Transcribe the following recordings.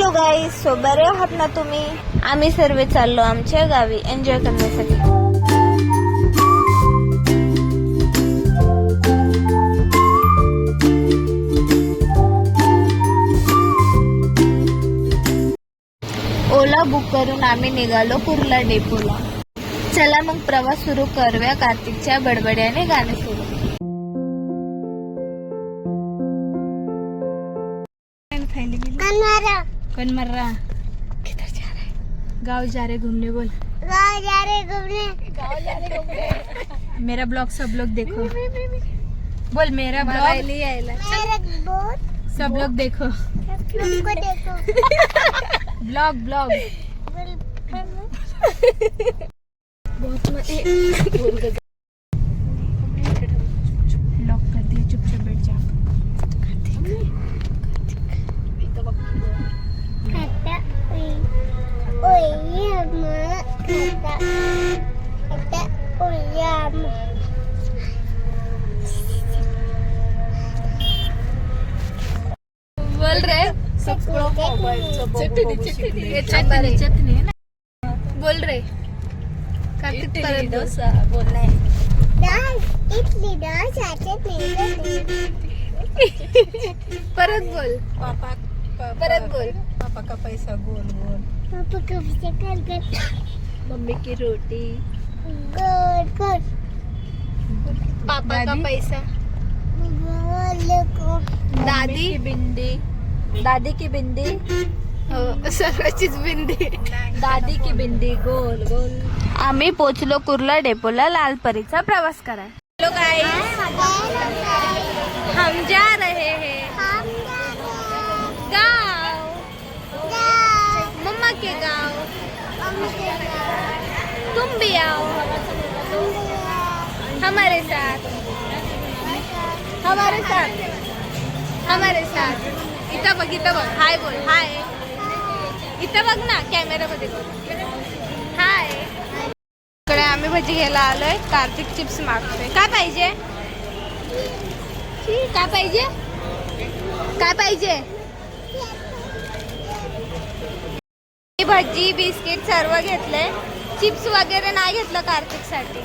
Hello guys, so बरे आहात ना तुम्ही? आम्ही सर्व चाललो आमच्या गावी एन्जॉय करण्यासाठी. ओला बुक करून आम्ही निघालो कुर्ला डेपोला. चला मग प्रवास सुरू करूया कार्तिकच्या बडबड्याने गाणे सुरू. कनमर्रा किधर जा रहे? गाँव जा रहे घूमने. बोल गाँव जा रहे घूमने. मेरा ब्लॉग सब लोग देखो. बोल मेरा ब्लॉग सब लोग देखो. ब्लॉग ब्लॉग बहुत लॉक कर दिया. चुपचाप बैठ जा. बोल रे. चटनी है ना. बोल रे. कार्तिक परत डोसा बोलना है. इडली डोसा परत बोल. परत बोल. पापा का पैसा गोल गोल. मम्मी की रोटी. पापा का पैसा. दादी की बिंदी. दादी की बिंदी. सगळ्याचीच बिंदी. दादी की बिंदी गोल गोल. आम्ही पोचलो कुर्ला डेपोला लालपरीचा प्रवास करा. हेलो गाइस, हम जा रहे हैं गाँव, मम्मा के गाँव. तुम भी आओ हमारे साथ. हमारे साथ. हमारे साथ. इथं बघ, इथं बघ. हाय बोल. हाय. इथं बघ ना, कॅमेरामध्ये बोल. हाय. इकडे आम्ही भजी घ्यायला आलोय. कार्तिक चिप्स मागतोय. काय पाहिजे? काय पाहिजे? काय पाहिजे? भजी बिस्किट सर्व घेतलंय. चिप्स वगैरे नाही घेतलं कार्तिक साठी,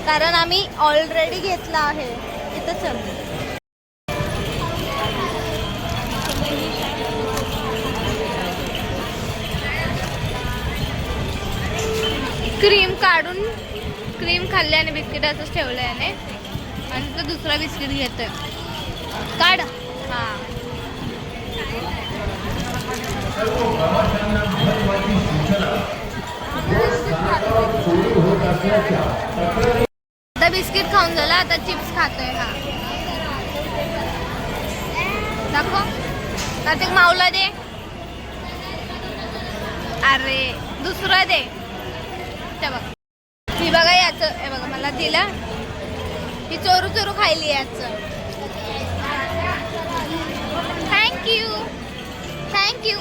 कारण आम्ही ऑलरेडी घेतलं आहे. इथं चल. क्रीम काढून क्रीम खाल्ल्याने बिस्किटाचंच ठेवलं याने, आणि तो दुसरा बिस्किट घेतोय. काढ. हा. आता बिस्किट खाऊन झाला, आता चिप्स खातोय. हा दाखव. कार्तिक माऊला दे. अरे दुसरं दे. बघ ही बघा, याच हे बघा मला दिला. ही चोरू चोरू खायली याच. Thank you thank you.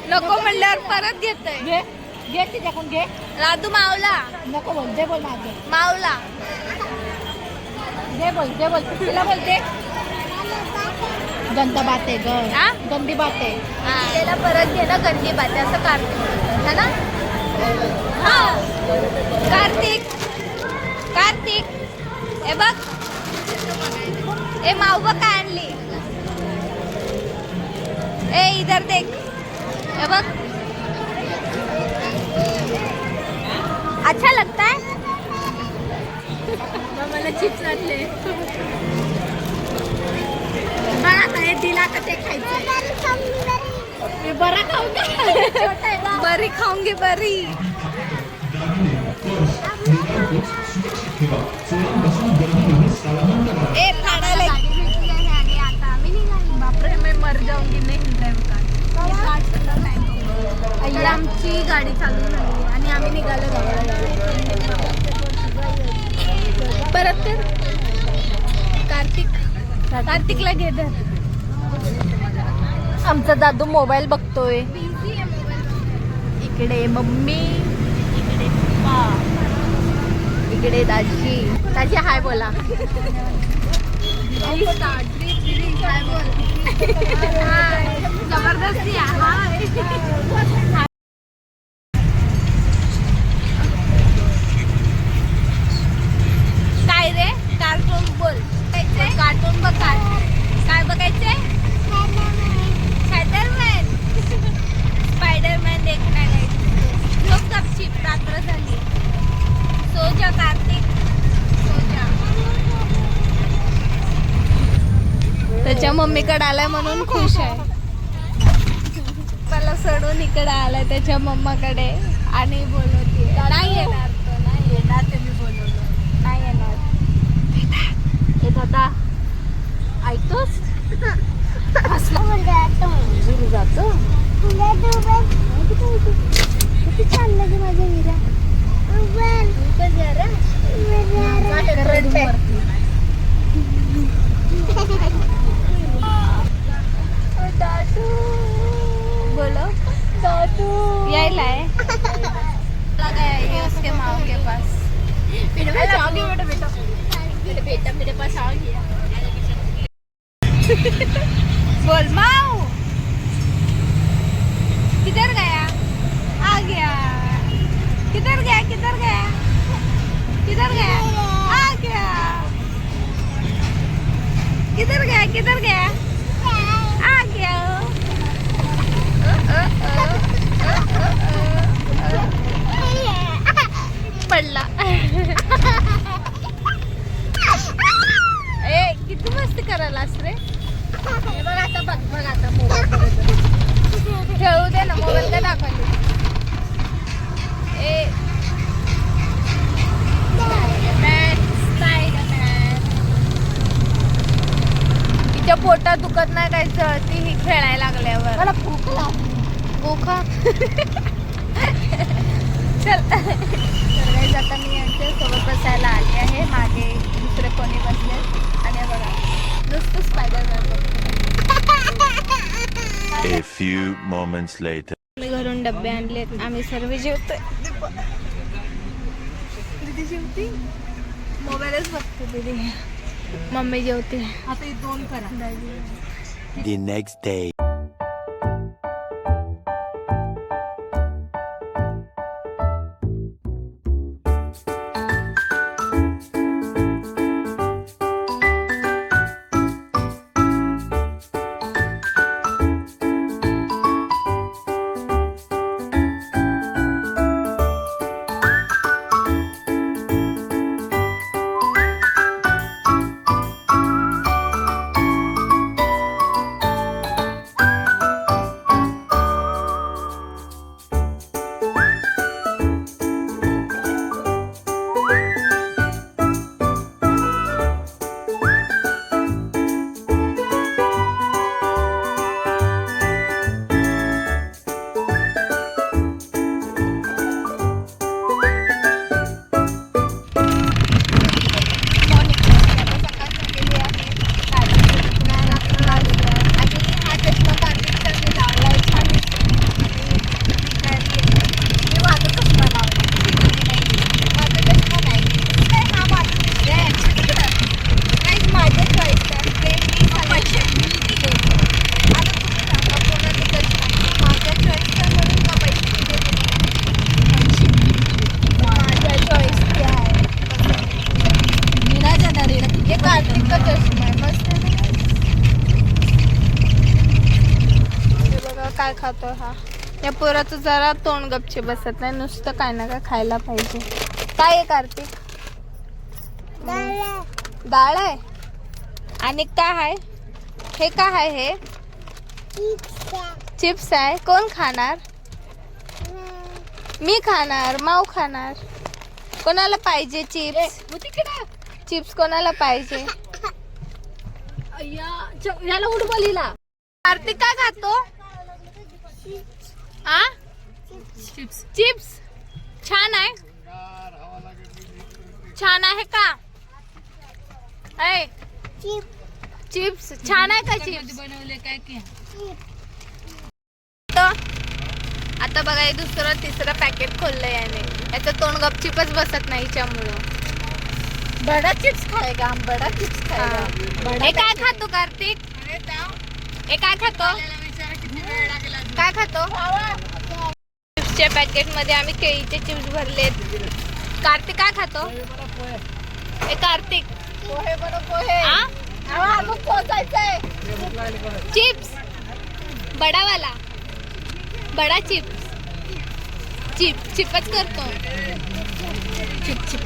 नको म्हणल्यावर परत घेतोय. घे तिच्याकडून घे. राधू मावला. नको बोल. दे बोल माझे. मावला. दे बोल. दे बोल. तिला बोलते. गंदा बात आहे ग. हा? गंदी बात आहे. त्याला परत घेणं गंदी बात आहे असं कार्तिक है ना. हा. कार्तिक कार्तिक हे बघ. ए माऊ बघ काय आणली. ए इधर देख. हे बघ. अच्छा लगता है. मला चिप्स आणले. बघा आता हे दिला का ते खायचं. मी बरा खाऊ दे. बरी खाऊंगी बरी. ए फाडायला. बापरे मी मर जाऊंगी. नाही आमची गाडी चालू झाली आणि आम्ही निघालो गावाला. परत कर. कार्तिकला घे धर. आमचा दादू मोबाईल बघतोय. इकडे मम्मी, इकडे पप्पा, इकडे दाजी. दाजी हाय बोला. जबरदस्ती मम्मीकडे आलाय म्हणून खुश आहे. मला सोडून इकडे आलाय त्याच्या मम्माकडे आणि बोलवते. नाही येणार तो, नाही येणार. ते मी बोलवलं नाही येणार. ए दादा ऐकतोस जातो किती छान लगे माझ्या विरा. बोलो यायला आहे. ये उसके माँ के पास. बेटा मेरे पास आ गया. बोल माऊ किधर गया. आ गया. किधर गया किधर गया किधर गया. आ गया. किधर गया किधर गया. आ गया. पडला. ए किती मस्ती करायलास रे. बघ आता बघ आता मोबाईल खेळू दे ना. मोबाईल काय दाखवली. ए तिच्या पोटात दुखत नाही काय जळती ही खेळायला लागल्यावर. मला भूक लागली. गोखा चल. तर आता मी यांच्या सोबत बसायला आली आहे. मागे दुसरे कोणी बसले आणि बघा नुसतं स्पायडरमॅन बघतो. A few moments later. मी घरून डब्बे आणलेत. आम्ही सर्व जेवतोय. दीदी जेवती. मोबाईलच बघते दीदी. मम्मी जेवते. आता 2 करा. The next day. काय खातो हा. या पोराचं जरा तोंड गपचे बसत नाही. नुसतं काय ना काय खायला पाहिजे. काय आहे कार्तिक. डाळ आहे. आणि काय आहे हे. काय आहे हे. चिप्स आहे. कोण खाणार. मी खाणार. माऊ खाणार. कोणाला पाहिजे चिप्स. चिप्स कोणाला पाहिजे. याला उठ बोलीला. कार्तिक काय खातो. आ चिप्स. चिप्स छान आहे. छान आहे का. चिप्स छान आहे का. चिप्स बनवले काय की. आता बघा हे दुसरं तिसरं पॅकेट खोललंय याने. याचं तोंड गपचिपच बसत नाही त्यामुळं. बडा चिप्स खाएगा हम. बडा चिप्स खाएगा. हे काय खातो कार्तिक. हे काय खातो. काय खातो. चिप्सच्या पॅकेट मध्ये आम्ही केळीचे चिप्स भरलेत. कार्तिक काय खातो. हे कार्तिक पोहे बरं पोहे. अजून पोचायचंय. चिप्स बडावाला. बडा चिप्स. चिपच करतो. चिप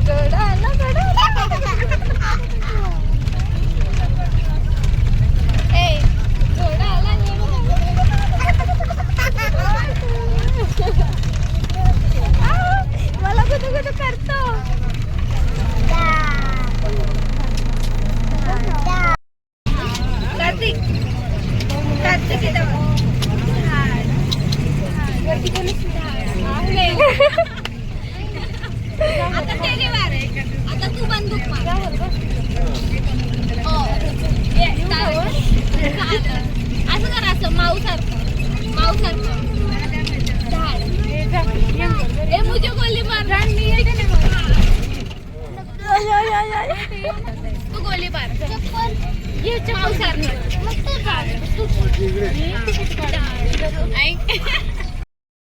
गडा ना गडा. घोडा आला मला कुठं कुठं करतो. कार्तिक कार्तिक इथं बघ. आता तेरे वार आहे. आता तू बंदूक मार. असं कर, असं माऊसारखं माऊसारखं. ए मुझे गोली मार. तू गोली मार. ये माऊसारखं.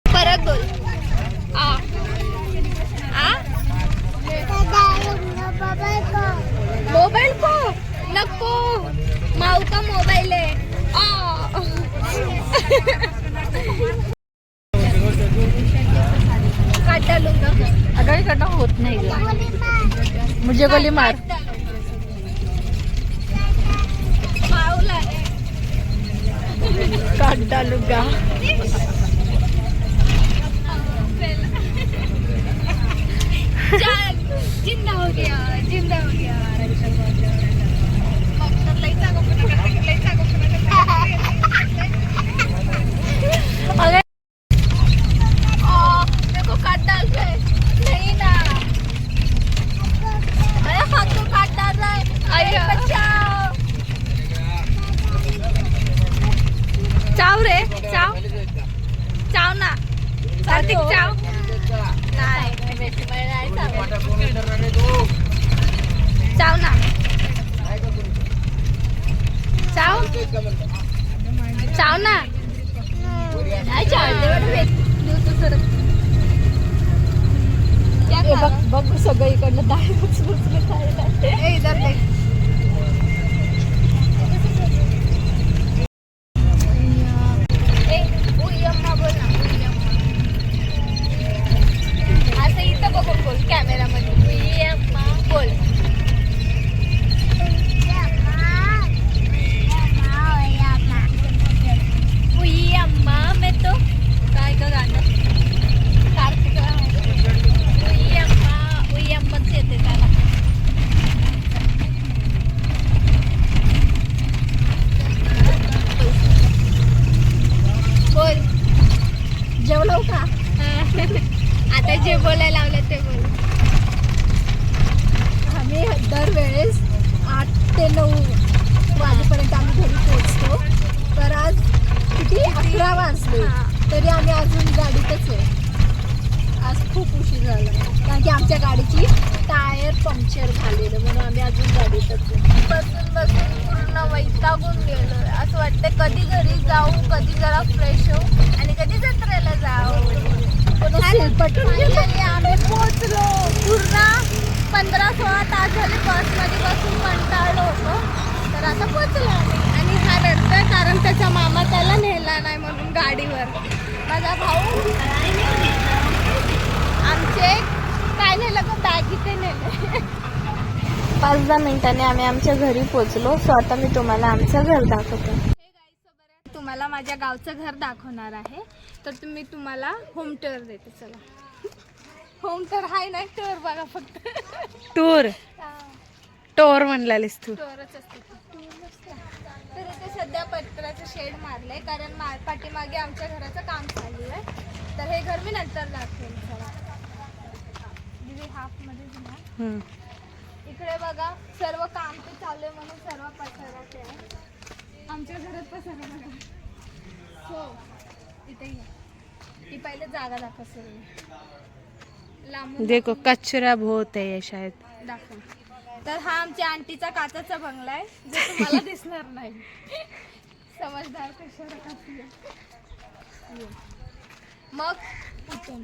परत बोल. मोबाइल को नको. माऊ का मोबाईल आहे. काटा लूंगा. अगं इकडनं होत नाही ग. मुझे गोली मार. माऊला काट डालूंगा. चल जिंदा हो गया, जिंदा हो गया. अगं देखो काट डाल रहे. नहीं ना. अरे हाथ को काट डाल रहा है. अरे बचाओ. चाव रे चाव. चाव ना कार्तिक चाव. नाही चाव ना. चाव चाव ना. नाही चावते बघ बघ सगळं इकडनं डाळ उचलून खायला. इधर देख. असं इथं बघून बोल कॅमेरामध्ये. बोल. उई अम्मा मैं तो काय का गाणं कार्तिक. उई अम्माच येते त्याला. बोल. जेवलो का? आता जे बोलायला लावलं ते बोल. आम्ही दरवेळेस 8 ते 9 वाजेपर्यंत आम्ही घरी पोहोचतो. तर आज किती 11 वाजले तरी आम्ही अजून गाडीतच आहे. आज खूप उशीर झाला कारण की आमच्या गाडीची टायर पंक्चर झालेलं म्हणून आम्ही अजून गाडीतच आहे. बसून बसून पूर्ण वैतागून गेलो. असं वाटतं कधी घरी जाऊ, कधी जरा फ्रेश होऊ आणि कधी जत्रेला जाऊ. Finally आम्ही पोहोचलो. पूर्ण 15-16 तास झाले बसमध्ये बसून कंटाळलो होतो. तर आता पोहोचलो आम्ही. आणि हा रडतोय कारण त्याचा मामा त्याला नेला नाही म्हणून गाडीवर. माझा भाऊ आमचे काय नेलं का बॅग इथे नेले. 5-10 मिनिटांनी आम्ही आमच्या घरी पोहोचलो. सो आता मी तुम्हाला आमचं घर दाखवते. तुम्हाला माझ्या गावचं घर दाखवणार आहे. तर मी तुम्हाला होम टूर देते. चला. होम टूर हाय नाही टूर बघा फक्त. टूर टोर म्हणलालीस तू. टूरच असते. तर इथे सध्या पत्र्याचं शेड मारलंय कारण पाठीमागे आमच्या घराचं काम चालू आहे. तर हे घर मी नंतर दाखवेल. चला. दीदी हाफ मध्ये घ्या. इकडे बघा सर्व काम ते चालू आहे म्हणून सर्व पसरवते आहे. आमच्या घरात पसरवते. हो इथे घ्या. ही पहिले जागा दाखव सर्व. लांबून देखो कचरा बहुत है शायद. दाखव. तर हा आमच्या आंटीचा काचाचा बंगला आहे जो तुम्हाला दिसणार नाही. समजदार कशा. मग इथून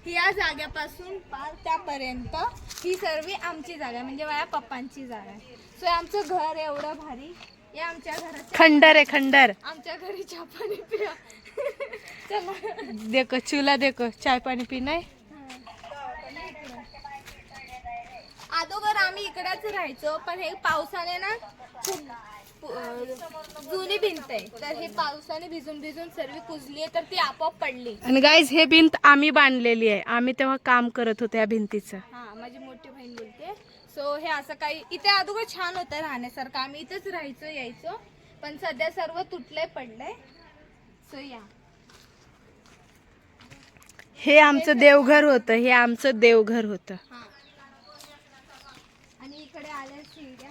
या जाग्यापासून पार त्यापर्यंत ही सर्व आमची जागा आहे म्हणजे माझ्या पप्पांची जागा आहे. सो आमचं घर एवढं भारी. या आमच्या घराचं खंडर है खंडर. आमच्या घरी चहा पाणी पिया. चला. देखो चूल्हा देखो चाय पाणी पिना है. अगोदर आम्ही इकडेच राहायचो पण हे पावसाने ना खूप जुनी भिंत आहे, तर हे पावसाने भिजून भिजून सर्व कुजली आहे, तर ती आपोआप पडली. आणि गाईज हे भिंत आम्ही बांधलेली आहे, आम्ही तेव्हा काम करत होतो या भिंतीचं. हा, माझी मोठी बहीण बोलते. सो हे असं काही इथे अगोदर छान होतं राहण्यासारखं, आम्ही इथेच राहायचो यायचो, पण सध्या सर्व तुटलंय पडलंय. सो या हे आमचं देवघर होतं, हे आमचं देवघर होतं. हा. आणि इकडे आल्या शिड्या,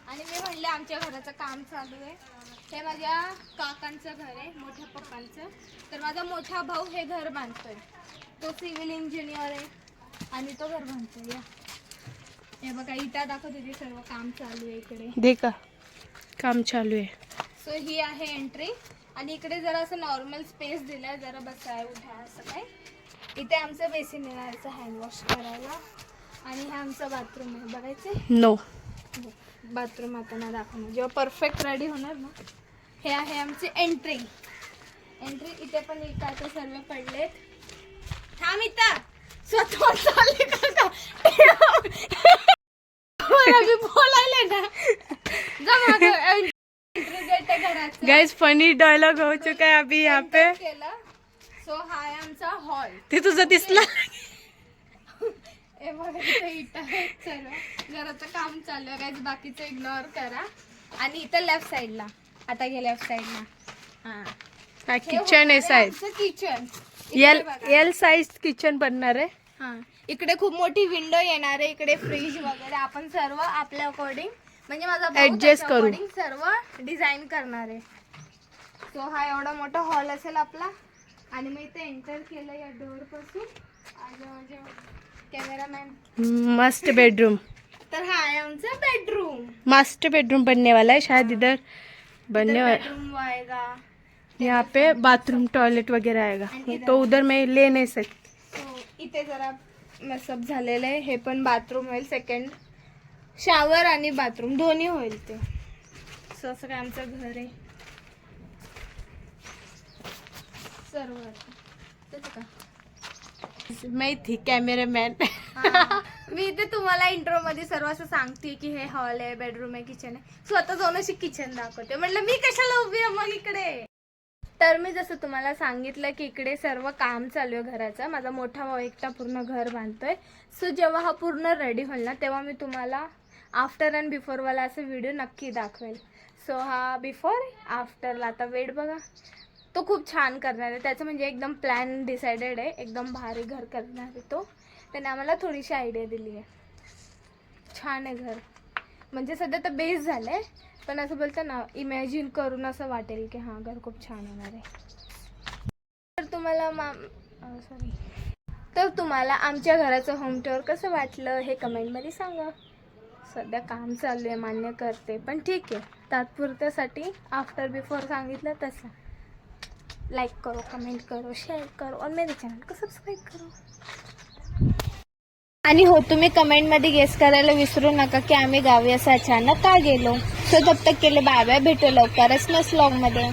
आणि मी म्हणले आमच्या घराचं काम चालू आहे. हे माझ्या काकांचं घर आहे, मोठ्या पप्पांचं. तर माझा मोठा भाऊ हे घर बांधतोय, तो सिव्हिल इंजिनियर आहे आणि तो घर बांधतोय. या हे बघा, इटा दाखवते, ते सर्व काम चालू आहे इकडे. दे का, काम चालू आहे. सो ही आहे एंट्री, आणि इकडे जरा असं नॉर्मल स्पेस दिलाय, जरा बसाय उठा असं काय. इथे आमचं बेसिन येणार हँडवॉश करायला, आणि हे आमचं बाथरूम आहे. बघायचं नो, बाथरूम आता ना दाखवणार, जेव्हा परफेक्ट रेडी होणार ना. हे आहे आमची एंट्री. इथे पण इकडे सर्व पडलेत. थांब इथं, स्वतः चालले का मी बोलायले ना. जा मागं, entry gate आहे घराचं. गाइस फनी डायलॉग हो चुका है अभी यहाँ पे. केलं. सो हा आहे आमचा हॉल. ते तुझं दिसला. हे बघा, इथे इटा आहेत सर्व, घराचं काम चालू आहे guys, बाकीचं इग्नोर करा. आणि इथं लेफ्ट साईडला, आता घे लेफ्ट साईडला. हा, किचन आहे size, kitchen L size kitchen बनणार आहे. हा, इकडे खूप मोठी विंडो येणार आहे, इकडे फ्रीज वगैरे आपण सर्व आपल्या अकॉर्डिंग, म्हणजे माझा भाऊ Adjust त्याच्या करू. according सर्व डिझाईन करणार आहे. सो हा एवढा मोठा हॉल असेल आपला. आणि मी इथे एंटर केलं या डोअर पासून, आणि माझे कॅमेरामॅन. मस्त बेडरूम, तर हा आहे आमचा बेडरूम. मास्टर बेडरूम बनने वाला है शायद, इधर बनने वाला. बेडरूम आएगा. यहाँ पे बाथरूम टॉयलेट वगैरह आएगा, तो उधर मैं ले नहीं सकती. सो इथे जरा मसअप झालेलं आहे. हे पण बाथरूम होईल, सेकंड शॉवर आणि बाथरूम दोन्ही होईल ते. सो असं काय आमचं घर आहे सर्व. तेच का मैं थी कॅमेरामॅन. हा. मी इथे तुम्हाला इंट्रो मध्ये सर्व असं सांगते की हे हॉल आहे, बेडरूम आहे, किचन आहे. स्वतः जाऊन अशी किचन दाखवते. म्हटलं मी कशाला उभी आहे मग इकडे. तर मी जसं तुम्हाला सांगितलं की इकडे सर्व काम चालू आहे घराचं. माझा मोठा भाऊ एकटा पूर्ण घर बांधतोय. सो जेव्हा हा पूर्ण रेडी होईल ना, तेव्हा मी तुम्हाला आफ्टर अँड बिफोरवाला असं व्हिडिओ नक्की दाखवेल. सो हा बिफोर आफ्टरला आता वेट बघा, तो खूप छान करणार आहे. त्याचं म्हणजे एकदम प्लॅन डिसाइडेड आहे, एकदम भारी घर करणार आहे तो. त्याने आम्हाला थोडीशी आयडिया दिली आहे. छान आहे घर, म्हणजे सध्या तर बेस झालं आहे, पण असं बोलतं ना, इमॅजिन करून असं वाटेल की हां घर खूप छान होणार आहे. तर तुम्हाला आमच्या घराचं होम टूर कसं वाटलं हे कमेंटमध्ये सांगा. सध्या काम चालू आहे मान्य करते, पण ठीक आहे, तात्पुरत्यासाठी आफ्टर बिफोर सांगितलं तसं. लाइक करो, कमेंट करो, शेयर करो, और मेरे चैनल को सब्सक्राइब करो. आणि हो, तुम्ही कमेंटमध्ये गेस करायला विसरू नका की आम्ही गावी असं अचानक का गेलो. सो तब तक केले बाय बाय, भेटू लवकरच नेक्स्ट व्लॉगमध्ये.